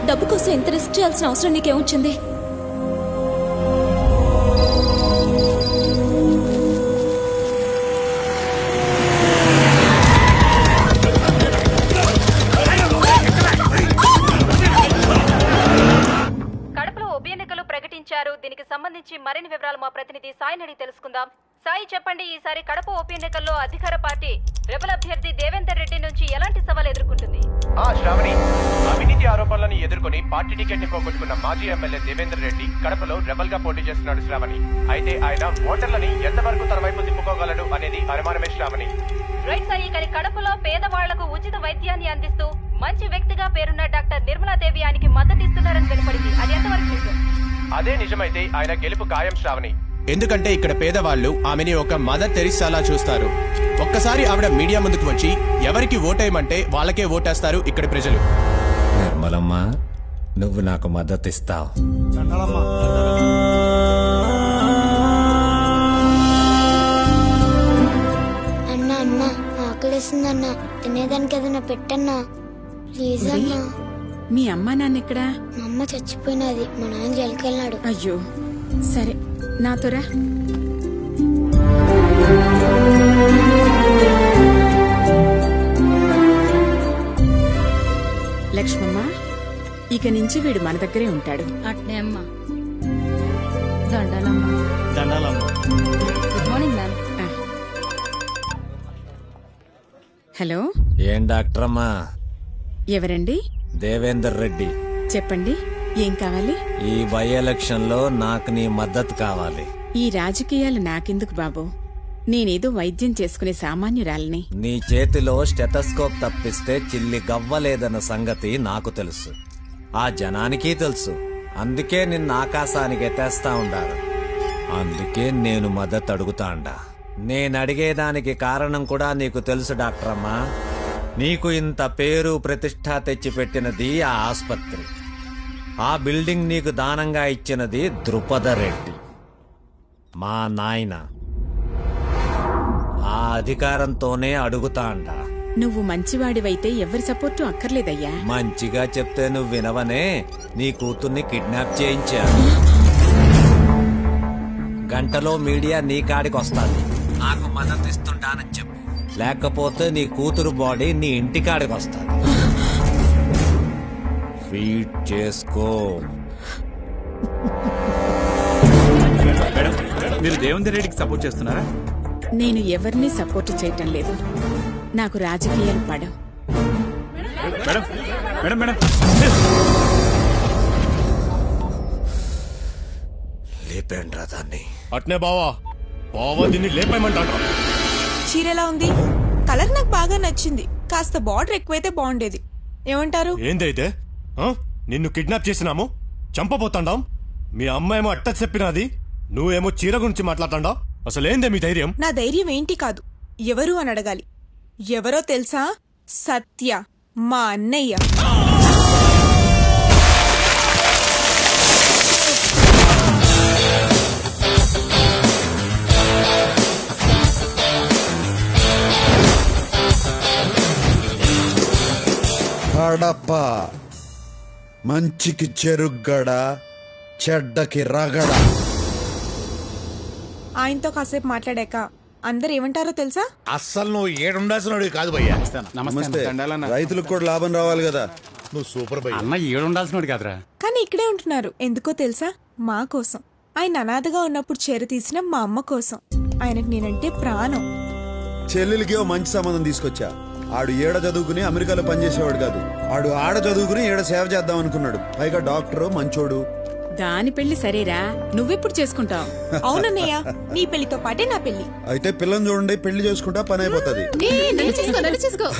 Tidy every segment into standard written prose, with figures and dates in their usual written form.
డబ్బు కోసం ఎంత రిస్క్ చేయాల్సిన అవసరం నీకేమొచ్చింది? కడపలో ఉప ఎన్నికలు ప్రకటించారు. దీనికి సంబంధించి మరిన్ని వివరాలు మా ప్రతినిధి సాయిని అడిగి తెలుసుకుందాం. సాయి, చెప్పండి, ఈసారి కడప ఉప ఎన్నికల్లో అధికార పార్టీ రెబల్ అభ్యర్థి దేవేందర్ రెడ్డి నుంచి ఎలాంటి సవాల్ ఎదుర్కొంటుంది? శ్రావణి, అవినీతి ఆరోపణలను ఎదుర్కొని పార్టీ టికెట్ ని పోగొట్టుకున్న మాజీ ఎమ్మెల్యే దేవేందర్ రెడ్డి కడపలో రెబల్ గా పోటీ చేస్తున్నాడు శ్రావణి. అయితే ఆయన ఓటర్లని ఎంతవరకు తన వైపు తిప్పుకోగలడు అనేది అనుమానమే శ్రావణి. రైట్ సాయి, కానీ కడపలో పేదవాళ్లకు ఉచిత వైద్యాన్ని అందిస్తూ మంచి వ్యక్తిగా పేరున్న డాక్టర్ నిర్మలాదేవి ఆయనకి మద్దతిస్తున్నారని వెలువడింది. అది ఎంతవరకు నిజం? అదే నిజమైతే ఆయన గెలుపు ఖాయం శ్రావణి. ఎందుకంటే ఇక్కడ పేదవాళ్లు ఆమెని ఒక మదర్ తెరిసాలా చూస్తారు. ఒక్కసారి ఆవిడ మీడియా ముందుకు వచ్చి ఎవరికి ఓటేయమంటే వాళ్ళకే ఓటేస్తారు ఇక్కడి ప్రజలు. నిర్మలమ్మ, నువ్వు నాకు మద్దతు ఇస్తావు. అన్నా అన్నా, ఆకలిస్తుందన్నా, తినేదానికి ఏదైనా పెట్టన్నా ప్లీజ్ అన్నా. మీ అమ్మా నాన్న ఎక్కడా? మా అమ్మ చచ్చిపోయినది, మా నాన్న జైలుకెళ్ళాడు. అయ్యో, సరే నాతోరా. లక్ష్మమ్మ, ఇక నుంచి వీడు మన దగ్గరే ఉంటాడు. అట్నే అమ్మా. దండాలమ్మా. Good morning ma'am. హలో, ఏం డాక్టరమ్మా? ఎవరండి? దేవేందర్ రెడ్డి. చెప్పండి, ఏం కావాలి? ఈ బై ఎలక్షన్ లో నాకు నీ మద్దతు కావాలి. ఈ రాజకీయాలు నాకెందుకు బాబు? నేనేదో వైద్యం చేసుకునే సామాన్యురాలిని. నీ చేతిలో స్టెథోస్కోప్ తప్పిస్తే చిల్లి గవ్వలేదన్న సంగతి నాకు తెలుసు, ఆ జనానికి తెలుసు. అందుకే నిన్ను ఆకాశానికి ఎత్తేస్తా ఉండారు. అందుకే నేను మద్దతు అడుగుతాండా. నేనడిగేదానికి కారణం కూడా నీకు తెలుసు డాక్టరమ్మా. నీకు ఇంత పేరు ప్రతిష్ట తెచ్చిపెట్టినది ఆ ఆస్పత్రి. ఆ బిల్డింగ్ నీకు దానంగా ఇచ్చినది ద్రుపద రెడ్డి, మా నాయన. ఆ అధికారంతోనే అడుగుతాండా. నువ్వు మంచివాడివైతే ఎవరి సపోర్టు అక్కర్లేదయ్యా. మంచిగా చెప్తే నువ్వు వినవనే. నీ కూతుర్ని కిడ్నాప్ చేయించా. గంటలో మీడియా నీ కాడికి వస్తాది. నాకు మద్దతు ఇస్తుంటానని చెప్పు, లేకపోతే నీ కూతురు బాడీ నీ ఇంటికాడికి వస్తాది. ఫీడ్ చేసుకో. మీరు దేవేందర్ రెడ్డికి సపోర్ట్ చేస్తున్నారా? నేను ఎవరిని సపోర్ట్ చేయటం లేదు. నాకు రాజకీయాలు పడవు. మేడం మేడం మేడం లేపేండ్రా దాన్ని. అట్నే బావా, దీన్ని లేపేయమంటాడు. చీర ఎలా ఉంది? కలర్ నాకు బాగా నచ్చింది. కాస్త బార్డర్ ఎక్కువైతే బాగుండేది. ఏమంటారు? ఏందైతే నిన్ను కిడ్నాప్ చేసినాము, చంపబోతాండాం. మీ అమ్మాయేమో అట్ట చెప్పినది, నువ్వేమో చీర గురించి మాట్లాడతాండా. అసలేందే మీ ధైర్యం? నా ధైర్యం ఏంటి కాదు, ఎవరు అని అడగాలి. ఎవరో తెలుసా? సత్య, మా అన్నయ్య. కడప మంచికి చెరుగ్గడ, చెడ్డకి రగడ. ఆయనతో కాసేపు మాట్లాడాక అందరు ఏమంటారో తెలుసా? అస్సలు నువ్వు ఏడుండాల్సిన కాదు భయ్యా. నమస్తే. రైతులకు కూడా లాభం రావాలి కదా. నువ్వు సూపర్ భయ్యా. అన్న ఏడుండాల్సినోడు కాదురా. కానీ ఇక్కడే ఉంటున్నారు. ఎందుకో తెలుసా? మా కోసం. ఆయన అనాథగా ఉన్నప్పుడు చేర తీసిన మా అమ్మ కోసం. ఆయనకు నేనంటే ప్రాణం. చెల్లెలికి ఓ మంచి సంబంధం తీసుకొచ్చా. ఆడు ఏడ చదువుకుని అమెరికాలో పనిచేసేవాడు కాదు. ఆడు ఆడ చదువుకుని ఏడ సేవ చేద్దాం అనుకున్నాడు. పైగా డాక్టరు, మంచోడు. దాని పెళ్లి సరేరా, నువ్వెప్పుడు చేసుకుంటావు? అవునన్నయ్య, నీ పెళ్లితో పాటే నా పెళ్లి. అయితే పిల్లని చూడండి, పెళ్లి చేసుకుంటా పని అయిపోతుంది.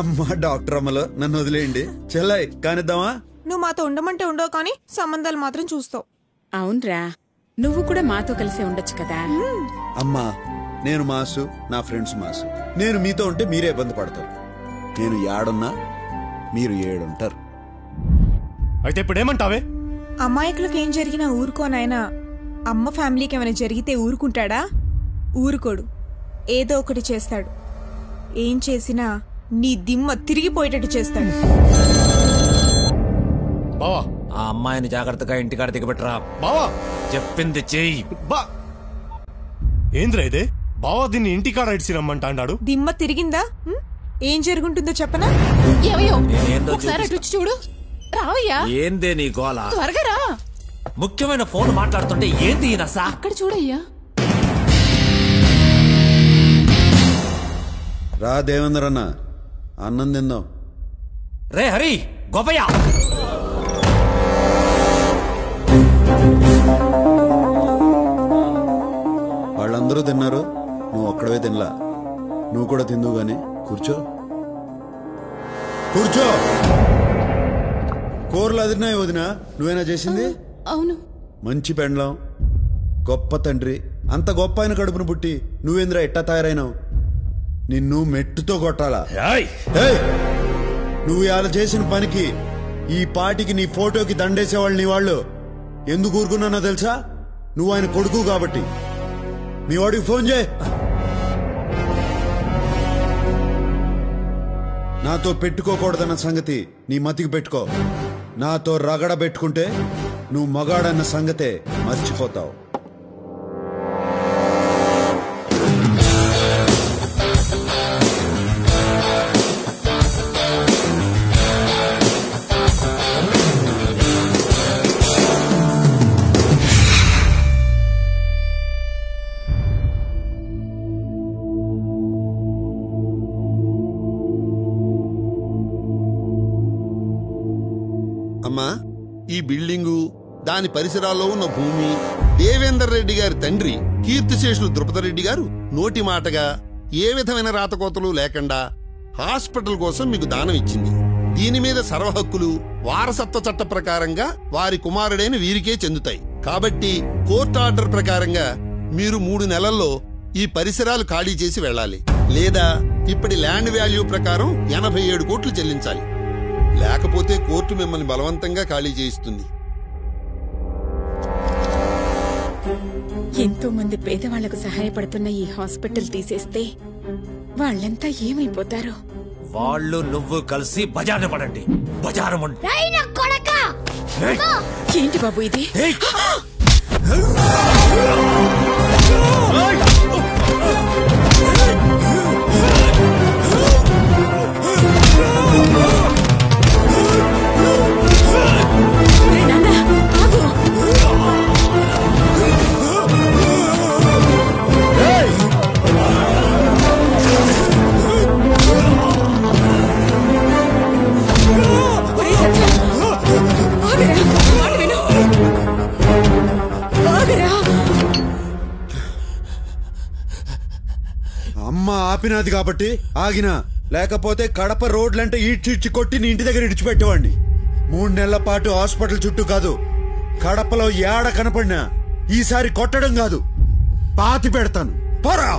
అమ్మా డాక్టర్ అమ్మలో నన్ను వదిలేయండి. చెల్లై కానిద్దామా? నువ్వు మాతో ఉండమంటే ఉండవు, కానీ సంబంధాలు మాత్రం చూస్తావు. అవునరా, నువ్వు కూడా మాతో కలిసే ఉండొచ్చు కదా. అమ్మా, నేను మాసు, నా ఫ్రెండ్స్ మాసు. నేను మీతో ఉంటే మీరే ఇబ్బంది పడతారు. నేను ఏడున్నా మీరు ఏడుంటారు. అయితే ఇప్పుడేమంటావే? అమాయకులకు ఏం జరిగినా ఊరుకోనాయనా. అమ్మ ఫ్యామిలీకి ఏమైనా జరిగితే ఊరుకుంటాడా? ఊరుకోడు. ఏదో ఒకటి చేస్తాడు. ఏం చేసినా నీ దిమ్మ తిరిగిపోయేటట్టు చేస్తాడు. బావా, అమ్మాయిని జాగ్రత్తగా ఇంటికాడ దిగబెట్టరా. బావా చెప్పింది చెయ్యి. ఏంద్రా ఇదే? బావా దీన్ని ఇంటికాడ ఇడిచి రమ్మంటా అన్నాడు. దిమ్మ తిరిగిందా? ఏం జరుగుంటుందో చెప్పనా? నేనేందో ఒకసారి అటు వచ్చి చూడు. రావయ్యా. ఏందే నీ గోల? త్వరగా రా. ముఖ్యమైన ఫోన్ మాట్లాడుతుంటే ఏంది ఈ నస? అక్కడ చూడయ్యా. రా దేవేంద్ర అన్న, అన్నం తిందాం. రే హరి, గోపయ్య. వాళ్ళందరూ తిన్నారు, నువ్వు ఒక్కడవే తినలా. నువ్వు కూడా తిందువు గాని కూర్చో. కూర్చో. కూరలు అదిరినాయి వదినా, నువ్వేనా చేసింది? అవును. మంచి పెండ్లం, గొప్ప తండ్రి, అంత గొప్ప ఆయన కడుపును పుట్టి నువ్వేంద్రా ఎట్టా తయారైనావు? నిన్ను మెట్టుతో కొట్టాలా? నువ్వు ఇలా చేసిన పనికి ఈ పాటికి నీ ఫోటోకి దండేసేవాళ్ళు నీ వాళ్ళు. ఎందుకు ఊరుకున్నానో తెలుసా? నువ్వు ఆయన కొడుకు కాబట్టి. మీ వాడికి ఫోన్ చేయి. నాతో పెట్టుకోకూడదన్న సంగతి నీ మతికి పెట్టుకో. నాతో రగడ పెట్టుకుంటే నువ్వు మగాడన్న సంగతే మర్చిపోతావు. అమ్మా, ఈ బిల్డింగు, దాని పరిసరాల్లో ఉన్న భూమి దేవేందర్ రెడ్డి గారి తండ్రి కీర్తిశేషులు ద్రుపదరెడ్డి గారు నోటి మాటగా ఏ విధమైన రాతకోతలు లేకుండా హాస్పిటల్ కోసం మీకు దానం ఇచ్చింది. దీని మీద సర్వహక్కులు వారసత్వ చట్ట ప్రకారంగా వారి కుమారుడైన వీరికే చెందుతాయి. కాబట్టి కోర్టు ఆర్డర్ ప్రకారంగా మీరు 3 నెలల్లో ఈ పరిసరాలు ఖాళీ చేసి వెళ్ళాలి. లేదా ఇప్పటి ల్యాండ్ వాల్యూ ప్రకారం 87 కోట్లు చెల్లించాలి. లేకపోతే కోర్టు మిమ్మల్ని బలవంతంగా ఖాళీ చేయిస్తుంది. ఎంతో మంది పేదవాళ్లకు సహాయపడుతున్న ఈ హాస్పిటల్ తీసేస్తే వాళ్ళంతా ఏమైపోతారో. వాళ్ళు నువ్వు కలిసి బజార్న పడండి. బజారం ఏంటి బాబు ఇది? అమ్మ ఆపినది కాబట్టి ఆగినా, లేకపోతే కడప రోడ్లంటే ఈడ్చిడ్చి కొట్టి నీ ఇంటి దగ్గర ఇడిచిపెట్టేవాడిని. 3 నెలల పాటు హాస్పిటల్ చుట్టూ కాదు, కడపలో ఏడ కనపడినా ఈసారి కొట్టడం కాదు, పాతి పెడతాను. పోరా.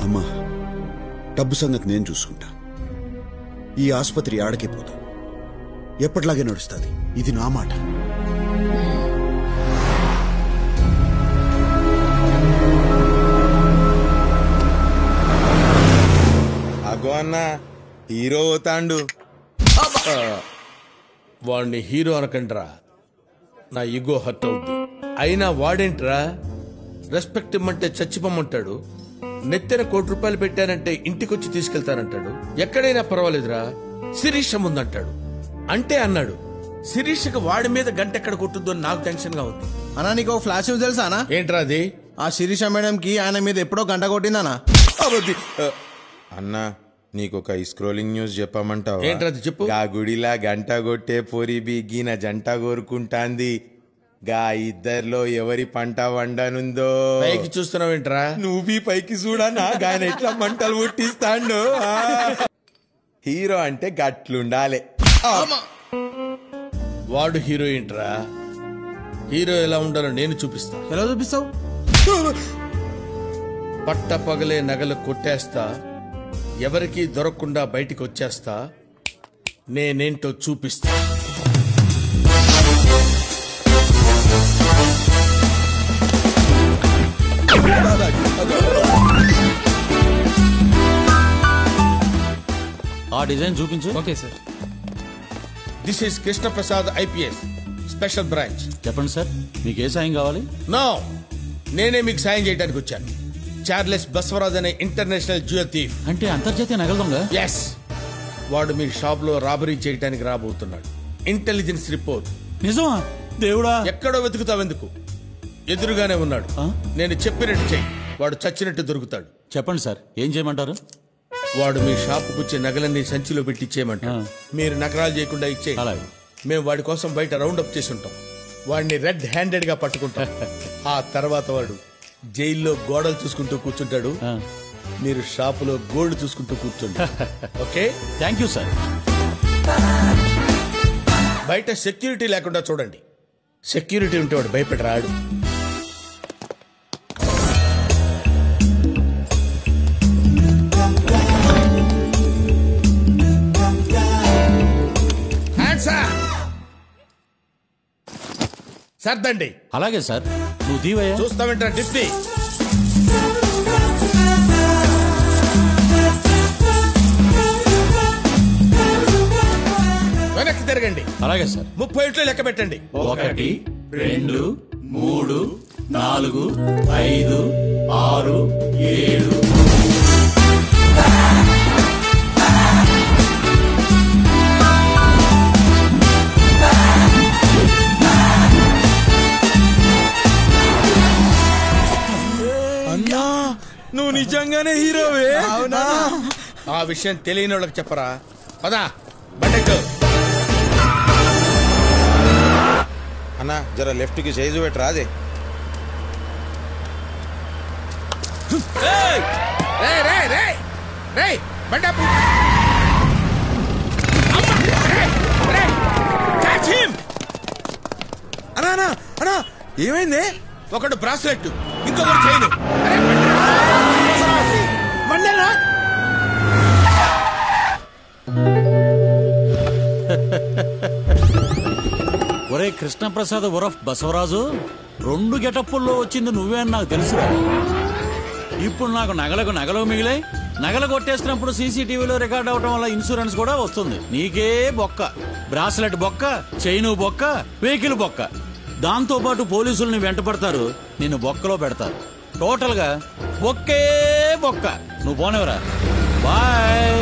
అమ్మా, డబ్బు సంగతి నేను చూసుకుంటా. ఈ ఆసుపత్రి ఆడకే పోదు, ఎప్పటిలాగే నడుస్తుంది. ఇది నా మాట. అగో అన్న, హీరో పోతాండు. వాడిని హీరో అనకండ్రా, నా ఈగో హర్ట్ అవుద్ది. అయినా వాడేంట్రా రెస్పెక్ట్ ఇమ్మంటే చచ్చిపోమంటాడు, నెత్తిన ₹1 పెట్టానంటే ఇంటికొచ్చి తీసుకెళ్తానంటాడు. ఎక్కడైనా పర్వాలేదురా, శిరీష ముందంటాడు. అంటే అన్నాడు, శిరీషకి వాడి మీద గంట ఎక్కడ కొట్టుద్దో నాకు టెన్షన్ గా ఉంది. అన్నా నీకు ఒక ఫ్లాష్ న్యూస్ తెలుసా? ఏంట్రా అది? ఆ శిరీష మేడం కి ఆయన మీద ఎప్పుడో గంట కొట్టిందనా? అన్నా, నీకొక స్క్రోలింగ్ న్యూస్ చెప్పమంటావా? ఏంట్రది చెప్పు. గా గుడిలా గంట కొట్టే పోరి బిగిన జంట కోరుకుంటాంది. గా ఇద్దర్లో ఎవరి పంట వండనుందో. పైకి చూస్తున్నావేంట్రా? నువ్వు పైకి చూడనా, గాయన ఎట్లా మంటలు పుట్టిస్తాండు. హీరో అంటే గట్లుండాలి. వాడు హీరోయిన్ రా. హీరో ఎలా ఉండాలో నేను చూపిస్తా. ఎలా చూపిస్తావు? పట్ట పగలే నగలు కొట్టేస్తా, ఎవరికీ దొరకకుండా బయటికి వచ్చేస్తా, నేనేంటో చూపిస్తా. ఆ డిజైన్ చూపించు. Okay sir. This is Krishnaprasad IPS special branch. చెప్పండి సార్, మీకు ఏ సాయం కావాలి? నో, నేనే మీకు సాయం చేయడానికి వచ్చాను. చార్లెస్ బసవరాజ్ అనే ఇంటర్నేషనల్ జ్యువెల్ థీఫ్. అంటే అంతర్జాతీయ నగల దొంగ? ఎస్, వాడు మీ షాప్ లో రాబరీ చేయడానికి రాబోతున్నాడు. Intelligence report. నిజమా? దేవుడా! ఎక్కడో వెతుకుతావెందుకు, ఎదురుగానే ఉన్నాడు. నేను చెప్పినట్టు చెయ్యి, వాడు చచ్చినట్టు దొరుకుతాడు. చెప్పండి సార్, ఏం చేయమంటారు? వాడు మీ షాపుకు వచ్చే నగలన్నీ సంచిలో పెట్టి ఇచ్చేయమంటాడు. మీరు నకరాలు చేయకుండా ఇచ్చేయి. అలాగే. మేము వాడి కోసం బయట రౌండ్ అప్ చేసి ఉంటాం. వాడిని రెడ్ హ్యాండెడ్ గా పట్టుకుంటాం. ఆ తర్వాత వాడు జైల్లో గోడలు చూసుకుంటూ కూర్చుంటాడు. మీరు షాపులో గోల్డ్ చూసుకుంటూ కూర్చోండి. Okay, thank you sir. బయట సెక్యూరిటీ లేకుండా చూడండి. సెక్యూరిటీ ఉంటే వాడు భయపడి రాడు. సర్దండి. అలాగే సార్. నువ్వు దీవయ్యా. చూస్తామంటా డిప్టీ. వెనక్కి తిరగండి. అలాగే సార్. 30 ఇంట్లో లెక్క పెట్టండి. 1 2 3 4 5 6 7. అన్నా, నువ్వు నిజంగానే హీరోవే? అవునా? ఆ విషయం తెలియని వాళ్ళకి చెప్పరా. పదా బండెక్కు. అన్నా జర లెఫ్ట్ కి సైజు పెట్టరా. అదే అన్నా, ఏమైంది? ఒకడు బ్రాస్లెట్, ఇంకొకటి చైన్. ఒరే కృష్ణప్రసాద్ ఉరఫ్ బసవరాజు, 2 గెటప్పుల్లో వచ్చింది నువ్వే అని నాకు తెలుసు. ఇప్పుడు నాకు నగలు మిగిలాయి. నగలు కొట్టేసినప్పుడు సీసీటీవీలో రికార్డ్ అవడం వల్ల ఇన్సూరెన్స్ కూడా వస్తుంది. నీకే బొక్క. బ్రాస్లెట్ బొక్క, చైను బొక్క, వెహికల్ బొక్క. దాంతో పాటు పోలీసుల్ని వెంటపడతారు, నిన్ను బొక్కలో పెడతారు. టోటల్ గా బొక్కే బొక్క. నువ్వు పోనేవరా. బాయ్.